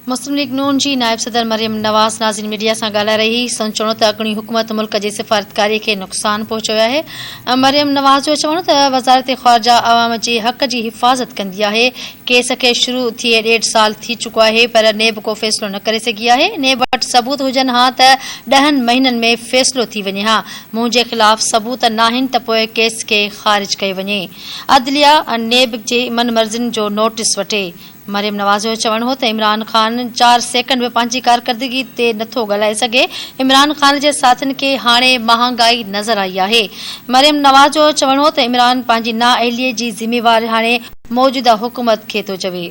मुस्लिम league नून जी नायब सदर मरियम नवाज़ नाज़रीन मीडिया से ॻाल्हाए रही चवणो त अॻूणी हुकूमत मुल्क जी सिफ़ारतकारी के नुक़सान पहुचायो आहे। मरियम नवाज़ जो चवणो त वज़ारत ख़ारजा अवाम जे हक़ जी हिफ़ाज़त कंदी आहे। केस खे शुरू थिए 1.5 साल थी चुको आहे पर नेब को फ़ैसिलो न करे सघी आहे। नेब वटि सबूत हुजनि हा त 10 महीननि में फ़ैसिलो थी वञे हा। मुंहिंजे ख़िलाफ़ सबूत नाहिनि त पोइ केस खे ख़ारिज कयो वञे। अदलिया नेब जे मनमर्ज़ियुनि जो नोटिस वठे। मरियम नवाज़ जो चवणो हो त इमरान ख़ान 4 सेकंड में पंहिंजी कारकर्दगी ते नथो ॻाल्हाए सघे। इमरान ख़ान जे साथियुनि खे हाणे महांगाई नज़र आई आहे। मरियम नवाज़ जो चवणो हो त इमरान पंहिंजी नाअहलीअ जी ज़िम्मेवारी हाणे मौजूदा हुकूमत खे थो चवे।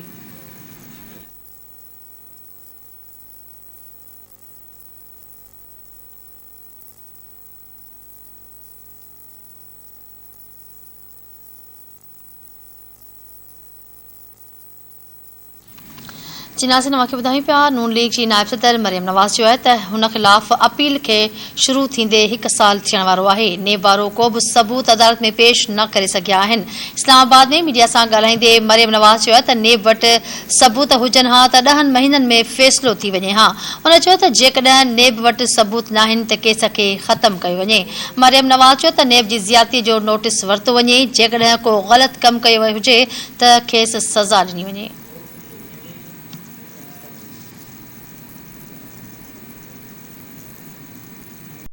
जी नाज़रीन मूंखे ॿुधायूं पिया नून लीग जी नायब सदर मरियम नवाज़ चयो आहे त हुन ख़िलाफ़ अपील खे शुरू थींदे 1 साल थियण वारो आहे। नेब वारो को बि सबूत अदालत में पेश न करे सघिया आहिनि। इस्लामाबाद में मीडिया सां ॻाल्हाईंदे मरियम नवाज़ चयो त नेब वटि सबूत हुजनि हा त 10 महीननि में फ़ैसिलो थी वञे हा। हुन चयो त जेकॾहिं नेब वटि सबूत नाहिनि त केस खे ख़तमु कयो वञे। मरियम नवाज़ चयो त नेब जी ज़्यादती जो नोटिस वरितो वञे। जेकॾहिं को ग़लति कमु कयो हुजे त खेसि सज़ा ॾिनी वञे।